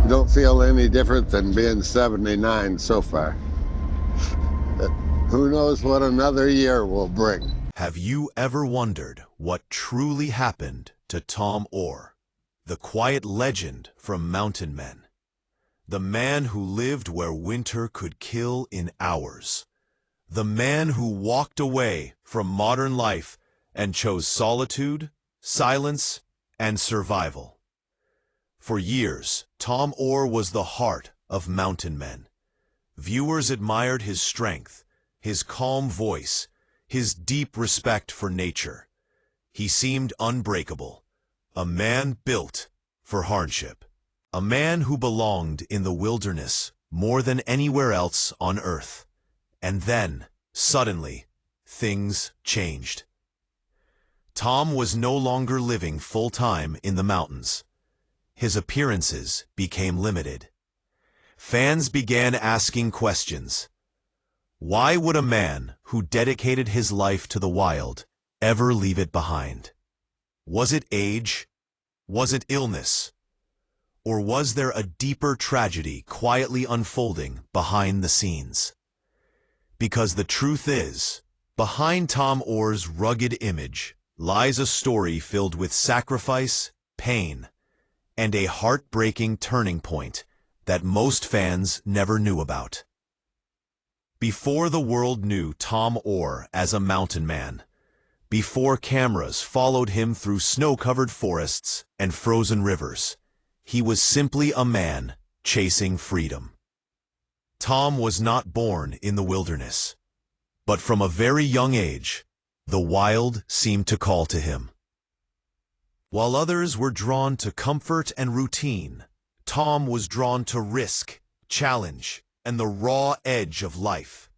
Don't feel any different than being 79 so far. Who knows what another year will bring? Have you ever wondered what truly happened to Tom Oar, the quiet legend from Mountain Men? The man who lived where winter could kill in hours. The man who walked away from modern life and chose solitude, silence, and survival. For years, Tom Oar was the heart of Mountain Men. Viewers admired his strength, his calm voice, his deep respect for nature. He seemed unbreakable, a man built for hardship, a man who belonged in the wilderness more than anywhere else on earth. And then, suddenly, things changed. Tom was no longer living full-time in the mountains. His appearances became limited. Fans began asking questions. Why would a man who dedicated his life to the wild ever leave it behind? Was it age? Was it illness? Or was there a deeper tragedy quietly unfolding behind the scenes? Because the truth is, behind Tom Oar's rugged image lies a story filled with sacrifice, pain, and a heartbreaking turning point that most fans never knew about. Before the world knew Tom Oar as a mountain man, before cameras followed him through snow-covered forests and frozen rivers, he was simply a man chasing freedom. Tom was not born in the wilderness, but from a very young age, the wild seemed to call to him. While others were drawn to comfort and routine, Tom was drawn to risk, challenge, and the raw edge of life.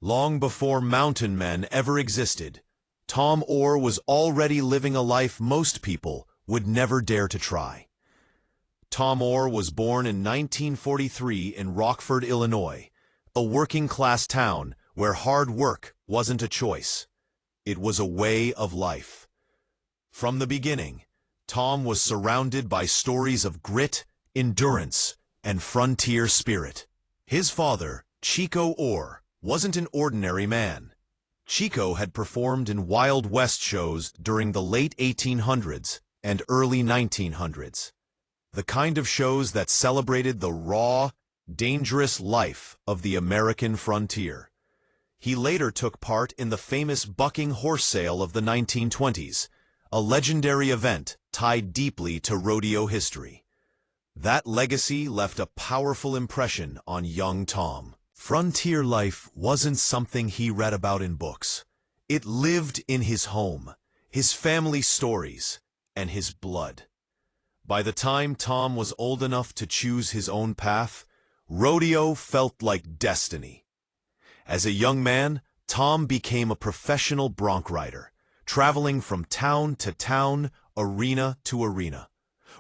Long before Mountain Men ever existed, Tom Oar was already living a life most people would never dare to try. Tom Oar was born in 1943 in Rockford, Illinois, a working-class town where hard work wasn't a choice. It was a way of life. From the beginning, Tom was surrounded by stories of grit, endurance, and frontier spirit. His father, Chico Oar, wasn't an ordinary man. Chico had performed in Wild West shows during the late 1800s and early 1900s. The kind of shows that celebrated the raw, dangerous life of the American frontier. He later took part in the famous bucking horse sale of the 1920s, a legendary event tied deeply to rodeo history. That legacy left a powerful impression on young Tom. Frontier life wasn't something he read about in books. It lived in his home, his family stories, and his blood. By the time Tom was old enough to choose his own path, rodeo felt like destiny. As a young man, Tom became a professional bronc rider, traveling from town to town, arena to arena.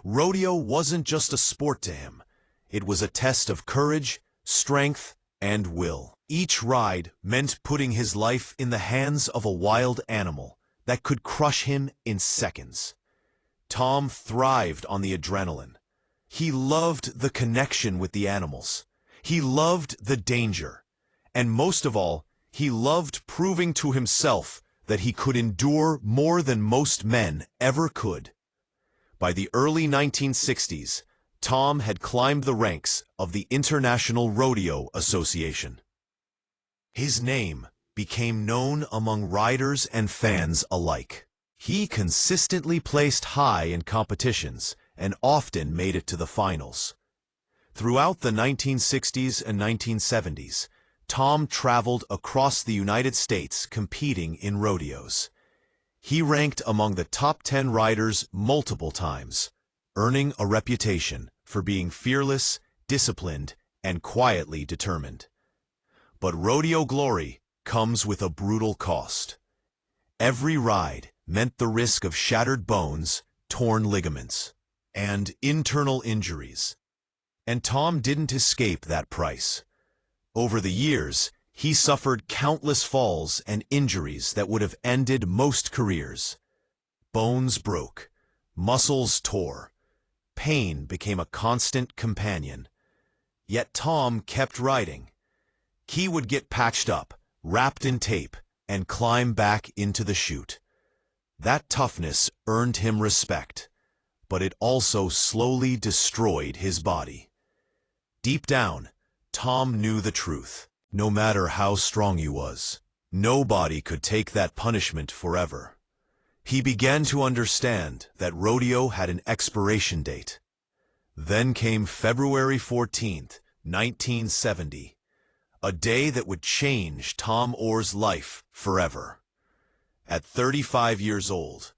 Rodeo wasn't just a sport to him. It was a test of courage, strength, and will. Each ride meant putting his life in the hands of a wild animal that could crush him in seconds. Tom thrived on the adrenaline. He loved the connection with the animals. He loved the danger. And most of all, he loved proving to himself that he could endure more than most men ever could. By the early 1960s, Tom had climbed the ranks of the International Rodeo Association. His name became known among riders and fans alike. He consistently placed high in competitions and often made it to the finals. Throughout the 1960s and 1970s, Tom traveled across the United States competing in rodeos. He ranked among the top 10 riders multiple times, earning a reputation for being fearless, disciplined, and quietly determined. But rodeo glory comes with a brutal cost. Every ride meant the risk of shattered bones, torn ligaments, and internal injuries. And Tom didn't escape that price. Over the years, he suffered countless falls and injuries that would have ended most careers. Bones broke, muscles tore, pain became a constant companion. Yet Tom kept riding. He would get patched up, wrapped in tape, and climb back into the chute. That toughness earned him respect, but it also slowly destroyed his body. Deep down, Tom knew the truth. No matter how strong he was, nobody could take that punishment forever. He began to understand that rodeo had an expiration date. Then came February 14th, 1970, a day that would change Tom Oar's life forever. At 35 years old,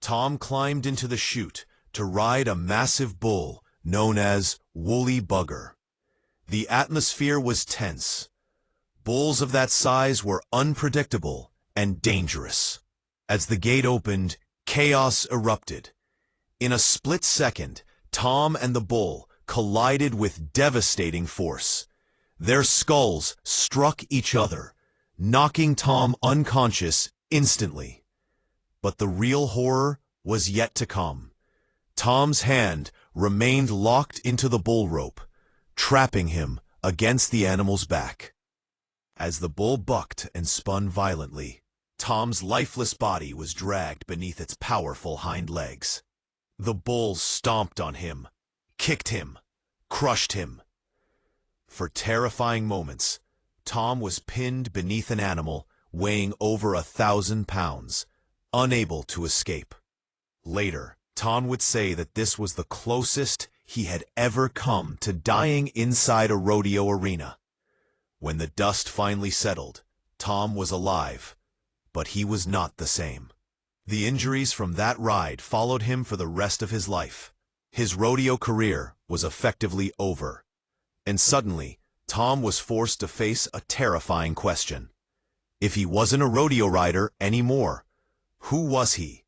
Tom climbed into the chute to ride a massive bull known as Woolly Bugger. The atmosphere was tense. Bulls of that size were unpredictable and dangerous. As the gate opened, chaos erupted. In a split second, Tom and the bull collided with devastating force. Their skulls struck each other, knocking Tom unconscious instantly. But the real horror was yet to come. Tom's hand remained locked into the bull rope, trapping him against the animal's back. As the bull bucked and spun violently, Tom's lifeless body was dragged beneath its powerful hind legs. The bull stomped on him, kicked him, crushed him. For terrifying moments, Tom was pinned beneath an animal weighing over 1,000 pounds, unable to escape. Later, Tom would say that this was the closest he had ever come to dying inside a rodeo arena. When the dust finally settled, Tom was alive, but he was not the same. The injuries from that ride followed him for the rest of his life. His rodeo career was effectively over. And suddenly, Tom was forced to face a terrifying question. If he wasn't a rodeo rider anymore, who was he?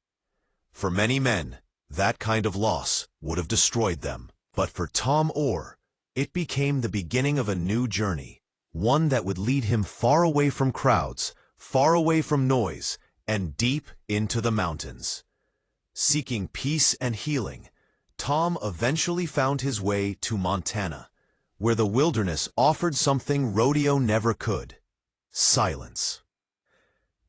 For many men, that kind of loss would have destroyed them. But for Tom Oar, it became the beginning of a new journey, one that would lead him far away from crowds, far away from noise, and deep into the mountains. Seeking peace and healing, Tom eventually found his way to Montana, where the wilderness offered something rodeo never could: silence.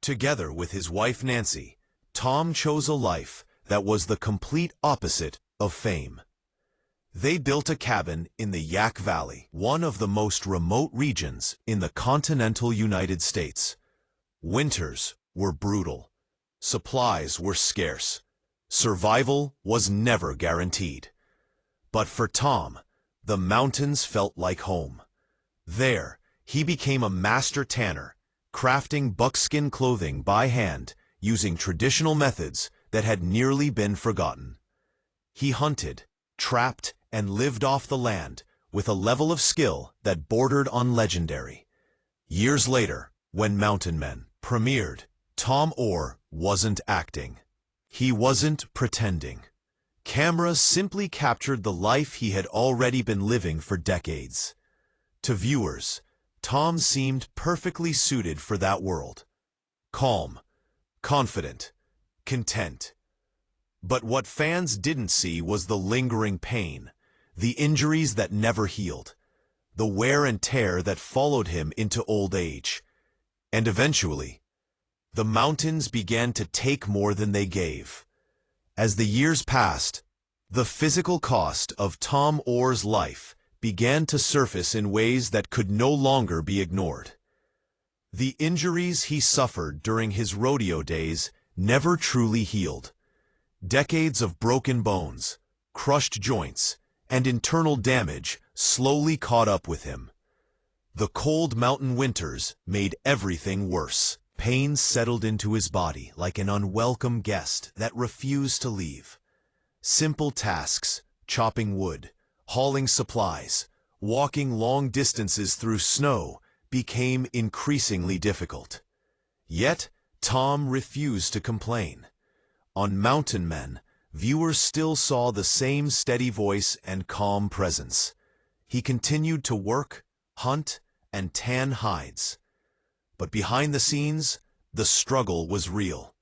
Together with his wife Nancy, Tom chose a life that was the complete opposite of fame. They built a cabin in the Yak Valley, one of the most remote regions in the continental United States. Winters were brutal. Supplies were scarce. Survival was never guaranteed. But for Tom, the mountains felt like home. There, he became a master tanner, crafting buckskin clothing by hand using traditional methods that had nearly been forgotten. He hunted, trapped, and lived off the land with a level of skill that bordered on legendary. Years later, when Mountain Men premiered, Tom Oar wasn't acting. He wasn't pretending. Cameras simply captured the life he had already been living for decades. To viewers, Tom seemed perfectly suited for that world. Calm, confident, content. But what fans didn't see was the lingering pain, the injuries that never healed, the wear and tear that followed him into old age. And eventually, the mountains began to take more than they gave. As the years passed, the physical cost of Tom Oar's life began to surface in ways that could no longer be ignored. The injuries he suffered during his rodeo days never truly healed. Decades of broken bones, crushed joints, and internal damage slowly caught up with him. The cold mountain winters made everything worse. Pain settled into his body like an unwelcome guest that refused to leave. Simple tasks, chopping wood, hauling supplies, walking long distances through snow, became increasingly difficult. Yet, Tom refused to complain. On Mountain Men, viewers still saw the same steady voice and calm presence. He continued to work, hunt, and tan hides. But behind the scenes, the struggle was real.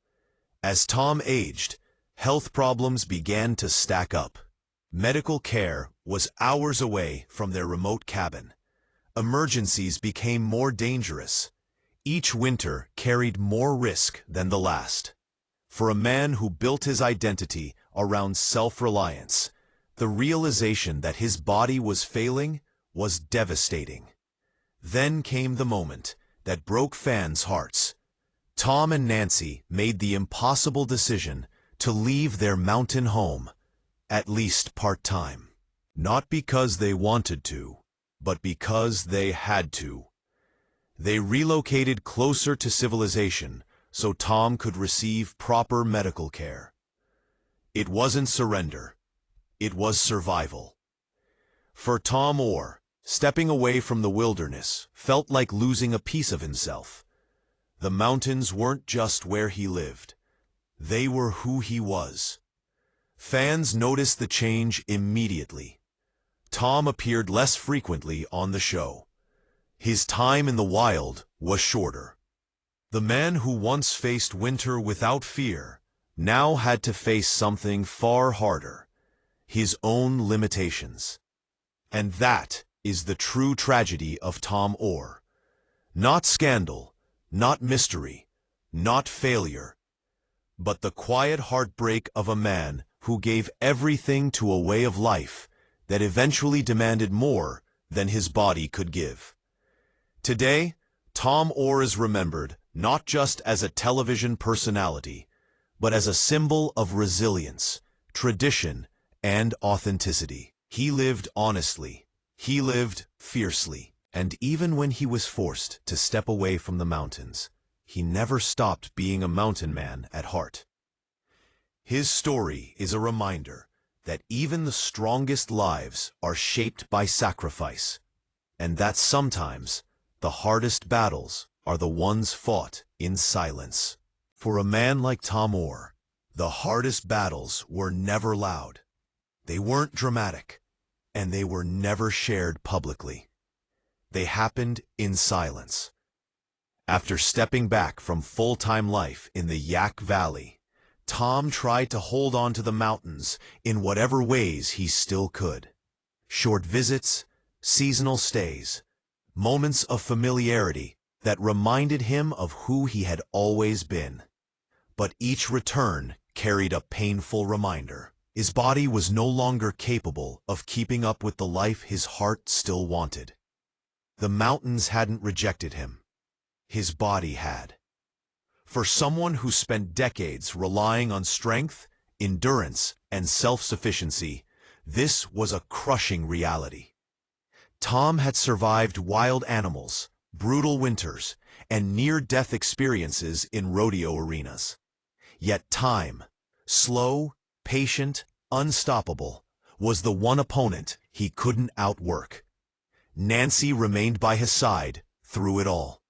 As Tom aged, health problems began to stack up. Medical care was hours away from their remote cabin. Emergencies became more dangerous. Each winter carried more risk than the last. For a man who built his identity around self-reliance, the realization that his body was failing was devastating. Then came the moment that broke fans' hearts. Tom and Nancy made the impossible decision to leave their mountain home, at least part-time. Not because they wanted to, but because they had to. They relocated closer to civilization so Tom could receive proper medical care. It wasn't surrender. It was survival. For Tom Oar, stepping away from the wilderness felt like losing a piece of himself. The mountains weren't just where he lived. They were who he was. Fans noticed the change immediately. Tom appeared less frequently on the show. His time in the wild was shorter. The man who once faced winter without fear now had to face something far harder: his own limitations. And that is the true tragedy of Tom Oar. Not scandal, not mystery, not failure, but the quiet heartbreak of a man who gave everything to a way of life that eventually demanded more than his body could give. Today, Tom Oar is remembered not just as a television personality, but as a symbol of resilience, tradition, and authenticity. He lived honestly, he lived fiercely, and even when he was forced to step away from the mountains, he never stopped being a mountain man at heart. His story is a reminder that even the strongest lives are shaped by sacrifice, and that sometimes the hardest battles are the ones fought in silence. For a man like Tom Oar, the hardest battles were never loud. They weren't dramatic, and they were never shared publicly. They happened in silence. After stepping back from full-time life in the Yak Valley, Tom tried to hold on to the mountains in whatever ways he still could. Short visits, seasonal stays, moments of familiarity that reminded him of who he had always been. But each return carried a painful reminder. His body was no longer capable of keeping up with the life his heart still wanted. The mountains hadn't rejected him. His body had. For someone who spent decades relying on strength, endurance, and self-sufficiency, this was a crushing reality. Tom had survived wild animals, brutal winters, and near-death experiences in rodeo arenas. Yet time, slow, patient, unstoppable, was the one opponent he couldn't outwork. Nancy remained by his side through it all.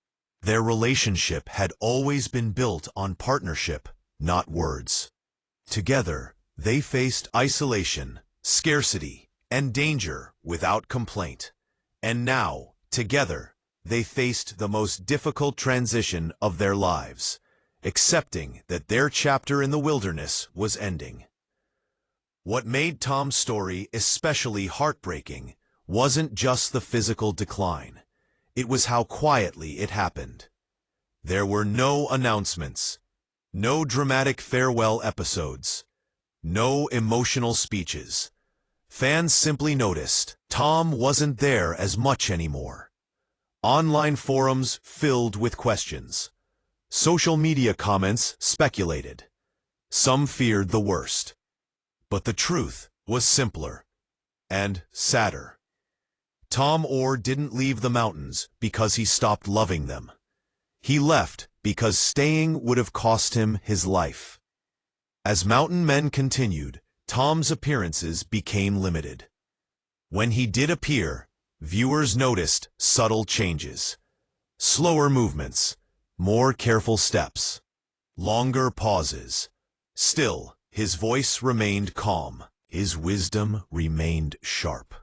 Their relationship had always been built on partnership, not words. Together, they faced isolation, scarcity, and danger without complaint. And now, together, they faced the most difficult transition of their lives, accepting that their chapter in the wilderness was ending. What made Tom's story especially heartbreaking wasn't just the physical decline. It was how quietly it happened. There were no announcements, no dramatic farewell episodes, no emotional speeches. Fans simply noticed Tom wasn't there as much anymore. Online forums filled with questions. Social media comments speculated. Some feared the worst. But the truth was simpler and sadder. Tom Oar didn't leave the mountains because he stopped loving them. He left because staying would have cost him his life. As mountain men continued, Tom's appearances became limited. When he did appear, viewers noticed subtle changes. Slower movements, more careful steps, longer pauses. Still, his voice remained calm, his wisdom remained sharp,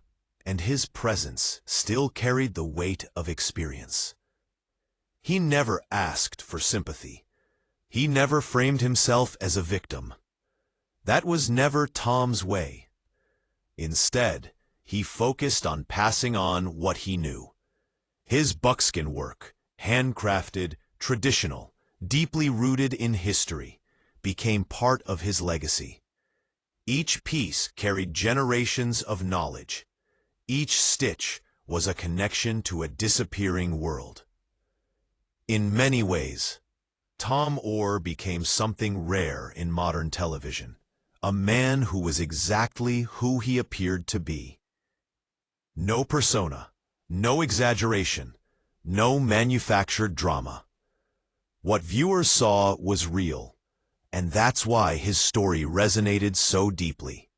and his presence still carried the weight of experience. He never asked for sympathy. He never framed himself as a victim. That was never Tom's way. Instead, he focused on passing on what he knew. His buckskin work, handcrafted, traditional, deeply rooted in history, became part of his legacy. Each piece carried generations of knowledge. Each stitch was a connection to a disappearing world. In many ways, Tom Oar became something rare in modern television, a man who was exactly who he appeared to be. No persona, no exaggeration, no manufactured drama. What viewers saw was real, and that's why his story resonated so deeply.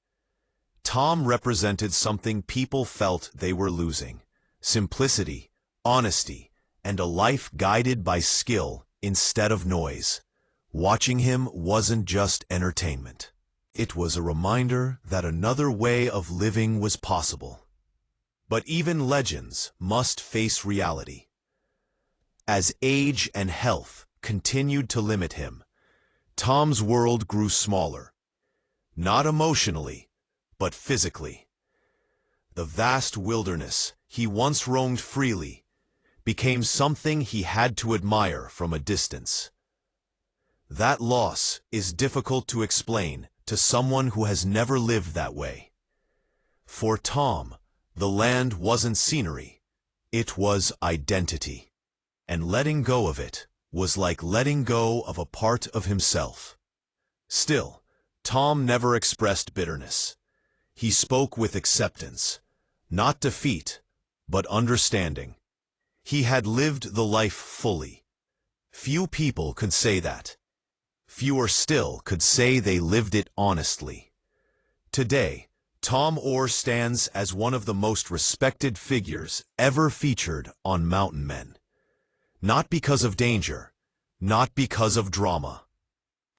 Tom represented something people felt they were losing: simplicity, honesty, and a life guided by skill instead of noise. Watching him wasn't just entertainment. It was a reminder that another way of living was possible. But even legends must face reality. As age and health continued to limit him, Tom's world grew smaller, not emotionally, but physically. The vast wilderness he once roamed freely became something he had to admire from a distance. That loss is difficult to explain to someone who has never lived that way. For Tom, the land wasn't scenery, it was identity. And letting go of it was like letting go of a part of himself. Still, Tom never expressed bitterness. He spoke with acceptance, not defeat, but understanding. He had lived the life fully. Few people could say that. Fewer still could say they lived it honestly. Today, Tom Oar stands as one of the most respected figures ever featured on Mountain Men. Not because of danger, not because of drama,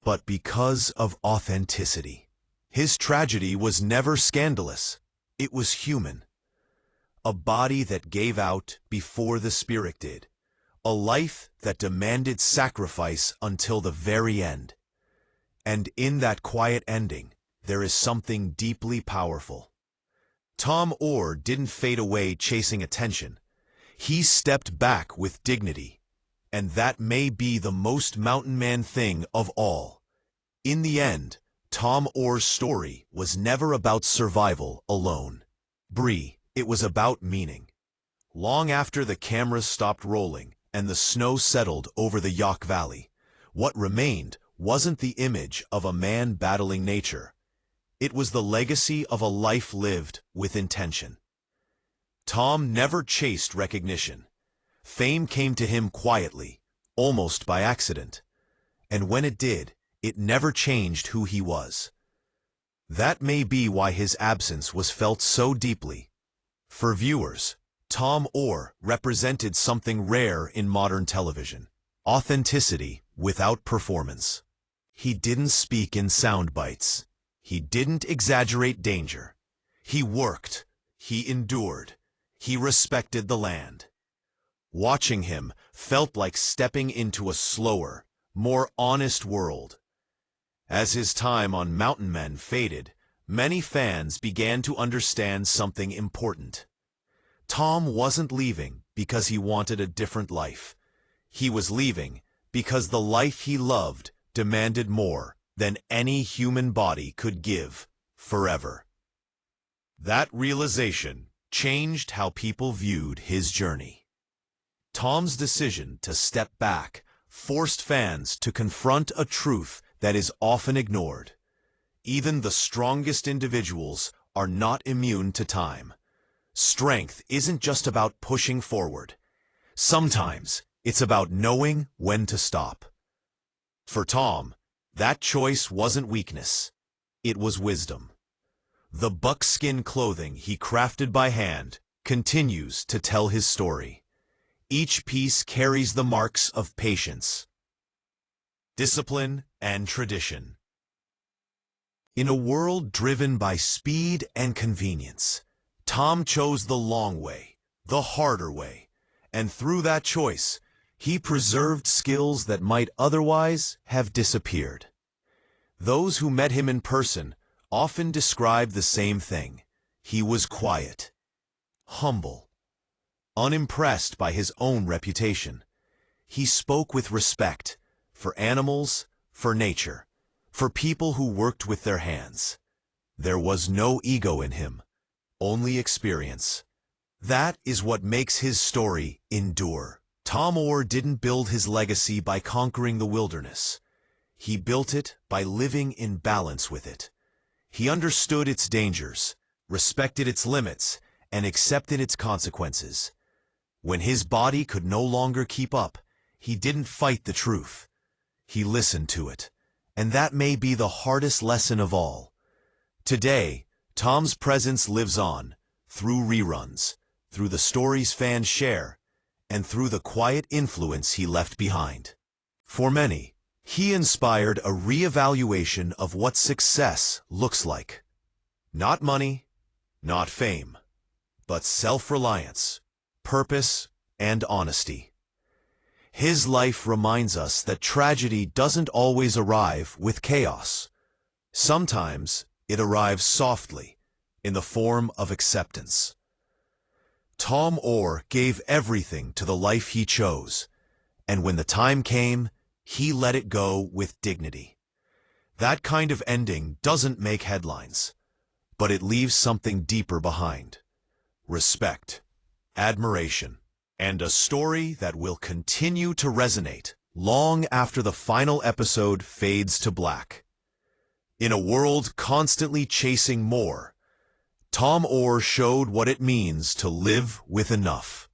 but because of authenticity. His tragedy was never scandalous. It was human. A body that gave out before the spirit did. A life that demanded sacrifice until the very end. And in that quiet ending, there is something deeply powerful. Tom Oar didn't fade away chasing attention. He stepped back with dignity. And that may be the most mountain man thing of all. In the end, Tom Oar's story was never about survival alone. It was about meaning. Long after the cameras stopped rolling and the snow settled over the Yaak Valley, what remained wasn't the image of a man battling nature. It was the legacy of a life lived with intention. Tom never chased recognition. Fame came to him quietly, almost by accident. And when it did, it never changed who he was. That may be why his absence was felt so deeply. For viewers, Tom Oar represented something rare in modern television: authenticity without performance. He didn't speak in sound bites. He didn't exaggerate danger. He worked. He endured. He respected the land. Watching him felt like stepping into a slower, more honest world. As his time on Mountain Men faded, many fans began to understand something important. Tom wasn't leaving because he wanted a different life. He was leaving because the life he loved demanded more than any human body could give forever. That realization changed how people viewed his journey. Tom's decision to step back forced fans to confront a truth that is often ignored. Even the strongest individuals are not immune to time. Strength isn't just about pushing forward. Sometimes it's about knowing when to stop. For Tom, that choice wasn't weakness. It was wisdom. The buckskin clothing he crafted by hand continues to tell his story. Each piece carries the marks of patience, discipline, and tradition. In a world driven by speed and convenience, Tom chose the long way, the harder way, and through that choice, he preserved skills that might otherwise have disappeared. Those who met him in person often described the same thing. He was quiet, humble, unimpressed by his own reputation. He spoke with respect for animals, for nature, for people who worked with their hands. There was no ego in him, only experience. That is what makes his story endure. Tom Oar didn't build his legacy by conquering the wilderness. He built it by living in balance with it. He understood its dangers, respected its limits, and accepted its consequences. When his body could no longer keep up, he didn't fight the truth. He listened to it, and that may be the hardest lesson of all. Today, Tom's presence lives on, through reruns, through the stories fans share, and through the quiet influence he left behind. For many, he inspired a reevaluation of what success looks like. Not money, not fame, but self-reliance, purpose, and honesty. His life reminds us that tragedy doesn't always arrive with chaos. Sometimes it arrives softly, in the form of acceptance. Tom Oar gave everything to the life he chose, and when the time came, he let it go with dignity. That kind of ending doesn't make headlines, but it leaves something deeper behind. Respect, admiration, and a story that will continue to resonate long after the final episode fades to black. In a world constantly chasing more, Tom Oar showed what it means to live with enough.